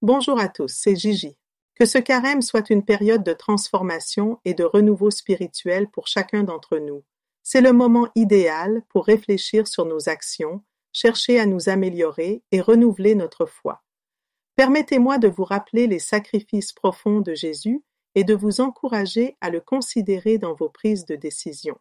Bonjour à tous, c'est Gigi. Que ce carême soit une période de transformation et de renouveau spirituel pour chacun d'entre nous. C'est le moment idéal pour réfléchir sur nos actions, chercher à nous améliorer et renouveler notre foi. Permettez-moi de vous rappeler les sacrifices profonds de Jésus et de vous encourager à le considérer dans vos prises de décision.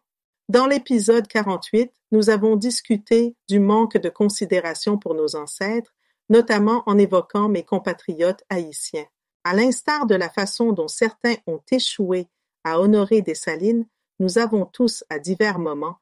Dans l'épisode 48, nous avons discuté du manque de considération pour nos ancêtres, notamment en évoquant mes compatriotes haïtiens. À l'instar de la façon dont certains ont échoué à honorer Dessalines, nous avons tous, à divers moments,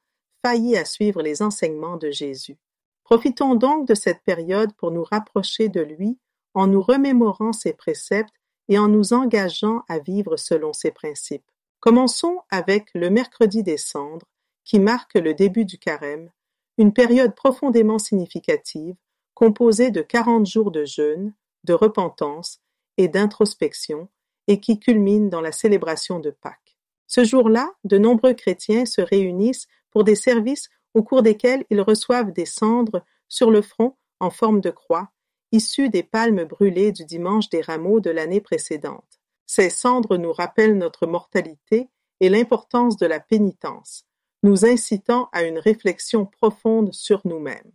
failli à suivre les enseignements de Jésus. Profitons donc de cette période pour nous rapprocher de lui en nous remémorant ses préceptes et en nous engageant à vivre selon ses principes. Commençons avec le mercredi des cendres, qui marque le début du carême, une période profondément significative, composée de 40 jours de jeûne, de repentance et d'introspection, et qui culmine dans la célébration de Pâques. Ce jour-là, de nombreux chrétiens se réunissent pour des services au cours desquels ils reçoivent des cendres sur le front en forme de croix, issues des palmes brûlées du dimanche des rameaux de l'année précédente. Ces cendres nous rappellent notre mortalité et l'importance de la pénitence, nous incitant à une réflexion profonde sur nous-mêmes.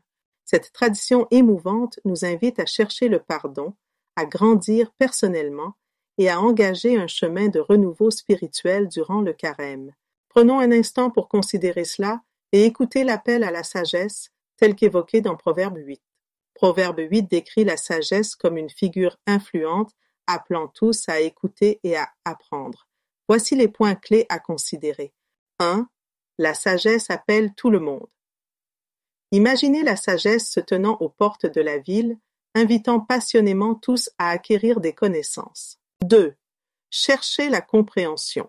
Cette tradition émouvante nous invite à chercher le pardon, à grandir personnellement et à engager un chemin de renouveau spirituel durant le carême. Prenons un instant pour considérer cela et écouter l'appel à la sagesse tel qu'évoqué dans Proverbe 8. Proverbe 8 décrit la sagesse comme une figure influente appelant tous à écouter et à apprendre. Voici les points clés à considérer. 1. La sagesse appelle tout le monde. Imaginez la sagesse se tenant aux portes de la ville, invitant passionnément tous à acquérir des connaissances. 2. Cherchez la compréhension.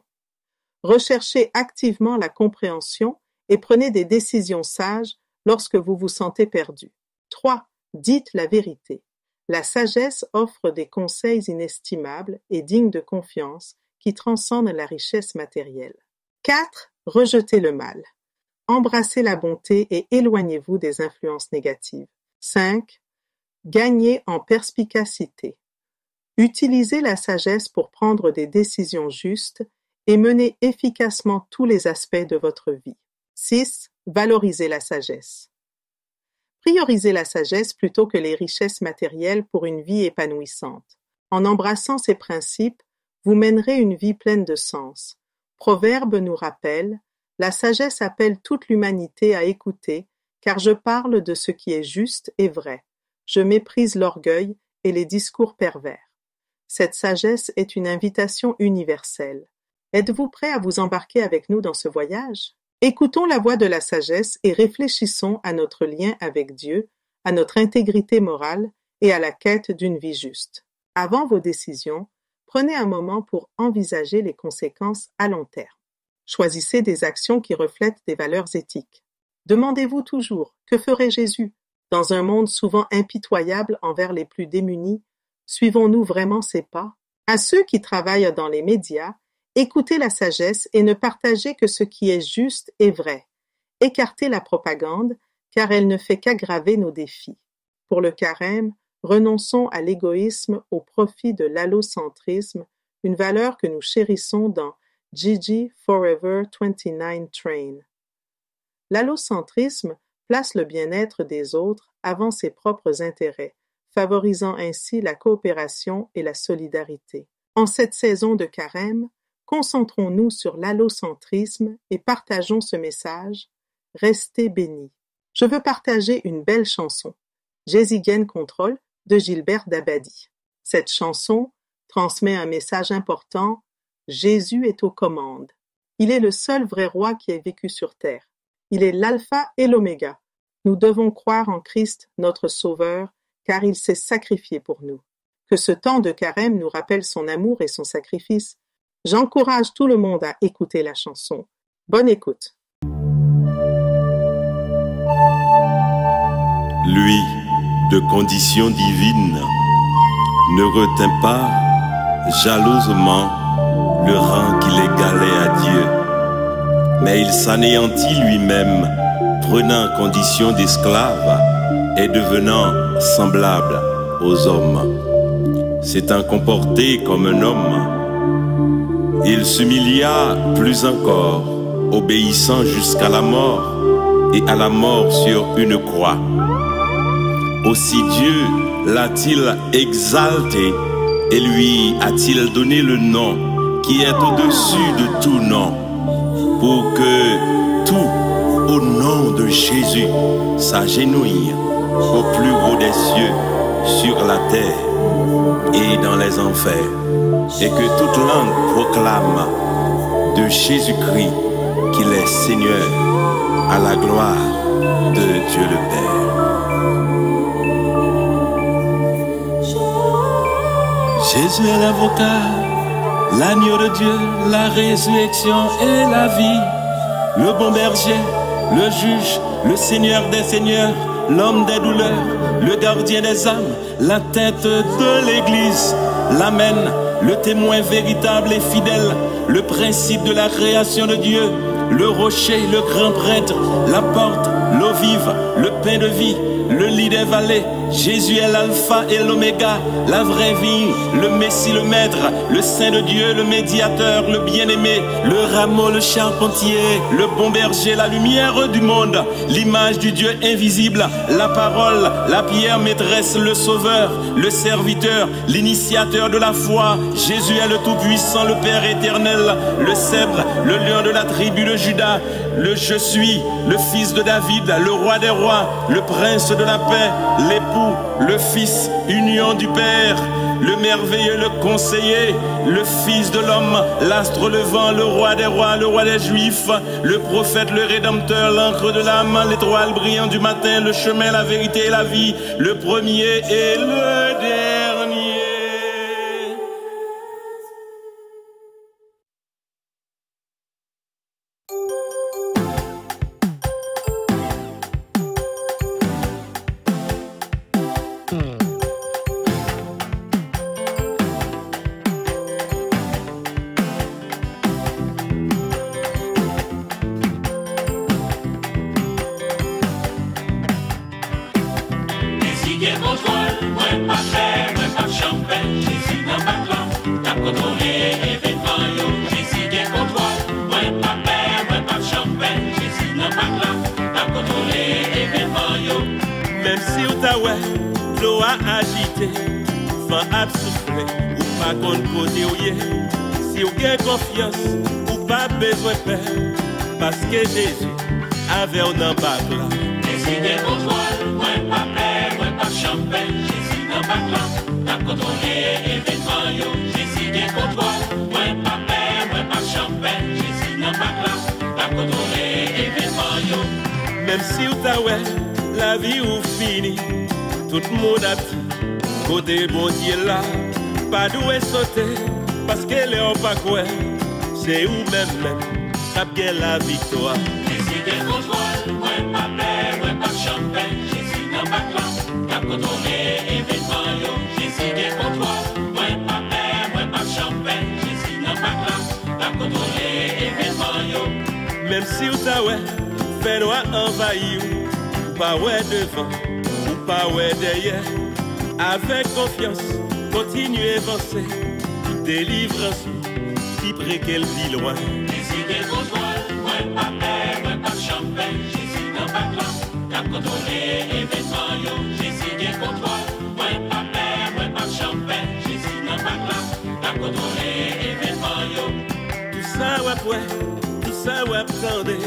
Recherchez activement la compréhension et prenez des décisions sages lorsque vous vous sentez perdu. 3. Dites la vérité. La sagesse offre des conseils inestimables et dignes de confiance qui transcendent la richesse matérielle. 4. Rejetez le mal. Embrassez la bonté et éloignez-vous des influences négatives. 5. Gagnez en perspicacité. Utilisez la sagesse pour prendre des décisions justes et mener efficacement tous les aspects de votre vie. 6. Valorisez la sagesse. Priorisez la sagesse plutôt que les richesses matérielles pour une vie épanouissante. En embrassant ces principes, vous mènerez une vie pleine de sens. Proverbe nous rappelle: la sagesse appelle toute l'humanité à écouter, car je parle de ce qui est juste et vrai. Je méprise l'orgueil et les discours pervers. Cette sagesse est une invitation universelle. Êtes-vous prêt à vous embarquer avec nous dans ce voyage? Écoutons la voix de la sagesse et réfléchissons à notre lien avec Dieu, à notre intégrité morale et à la quête d'une vie juste. Avant vos décisions, prenez un moment pour envisager les conséquences à long terme. Choisissez des actions qui reflètent des valeurs éthiques. Demandez-vous toujours: que ferait Jésus? Dans un monde souvent impitoyable envers les plus démunis, suivons-nous vraiment ses pas? À ceux qui travaillent dans les médias, écoutez la sagesse et ne partagez que ce qui est juste et vrai. Écartez la propagande, car elle ne fait qu'aggraver nos défis. Pour le carême, renonçons à l'égoïsme au profit de l'allocentrisme, une valeur que nous chérissons dans Gigi Forever 29 Train. L'allocentrisme place le bien-être des autres avant ses propres intérêts, favorisant ainsi la coopération et la solidarité. En cette saison de carême, concentrons-nous sur l'allocentrisme et partageons ce message: restez bénis. Je veux partager une belle chanson, Jésus gagne contrôle, de Gilbert Dabadi. Cette chanson transmet un message important: Jésus est aux commandes. Il est le seul vrai roi qui ait vécu sur terre. Il est l'alpha et l'oméga. Nous devons croire en Christ, notre Sauveur, car il s'est sacrifié pour nous. Que ce temps de carême nous rappelle son amour et son sacrifice. J'encourage tout le monde à écouter la chanson. Bonne écoute. Lui, de condition divine, ne retint pas jalousement le rang qu'il égalait à Dieu, mais il s'anéantit lui-même, prenant condition d'esclave et devenant semblable aux hommes. s'étant comporté comme un homme, il s'humilia plus encore, obéissant jusqu'à la mort et à la mort sur une croix. Aussi Dieu l'a-t-il exalté et lui a-t-il donné le nom qui est au-dessus de tout nom, pour que tout, au nom de Jésus, s'agenouille au plus haut des cieux, sur la terre et dans les enfers, et que toute langue proclame de Jésus-Christ qu'il est Seigneur, à la gloire de Dieu le Père. Jésus est l'avocat, l'agneau de Dieu, la résurrection et la vie, le bon berger, le juge, le Seigneur des seigneurs, l'homme des douleurs, le gardien des âmes, la tête de l'Église, l'Amen, le témoin véritable et fidèle, le principe de la création de Dieu, le rocher, le grand prêtre, la porte, l'eau vive, le pain de vie, le lit des vallées. Jésus est l'alpha et l'oméga, la vraie vie, le Messie, le maître, le Saint de Dieu, le médiateur, le bien-aimé, le rameau, le charpentier, le bon berger, la lumière du monde, l'image du Dieu invisible, la parole, la pierre maîtresse, le sauveur, le serviteur, l'initiateur de la foi. Jésus est le tout-puissant, le Père éternel, le cèdre, le lion de la tribu de Juda, le je suis, le fils de David, le roi des rois, le prince de la paix, l'époux, le Fils, union du Père, le merveilleux, le conseiller, le Fils de l'homme, l'astre levant, le roi des rois, le roi des Juifs, le prophète, le rédempteur, l'encre de l'âme, l'étoile brillante du matin, le chemin, la vérité et la vie, le premier et le dernier. Même si ou ta ouais, l'eau a agité, vent a soufflé, ou pas qu'on côté ou yé. Si ou gain confiance, ou pas besoin de paix, parce que Jésus avait un embarque là. Jésus est contrôle, moins pas paix, moins pas champagne. Jésus n'embarque là, t'as contrôlé événement yo. Jésus est contrôle, moins pas paix, moins pas champagne. Jésus n'embarque là, t'as contrôlé événement yo. Même si ou ta ouais, la vie ou fini, tout le monde a dit, côté bon Dieu là, pas d'où est sauté, parce qu'elle est en pas quoi, c'est où même, t'as bien la victoire. Jésus est contrôle, moins pas paix, moins pas champagne. Jésus n'embarque là, t'as contrôlé événement yo. Jésus est contrôle, moins pas paix, moins pas champagne. Jésus n'embarque là, t'as contrôlé événement yo. Même si ou ta ouais, fait noir envahi ou pas ouais devant, ou pas ouais derrière, avec confiance, continuez avancer, délivrance, qui près qu'elle vit loin. Jésus est contrôle, moins pas paix, moins pas champagne. Jésus n'embarque là, t'as contrôlé événement yo. Jésus est contrôle, moins pas paix, moins pas champagne. Jésus n'embarque là, t'as contrôlé événement yo. Tout ça ouais, tout ça ouais, attendez,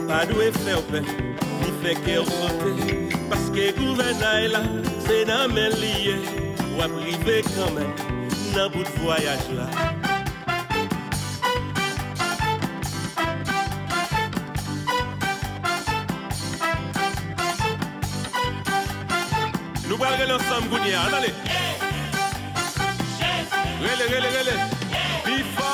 pas doué faire paix. Fait qu'elle saute, parce que le gouvernement est là, c'est dans mes liés, ou à privé quand même, dans bout de voyage là. Nous allons aller ensemble, Gounia, allez. Relais. Before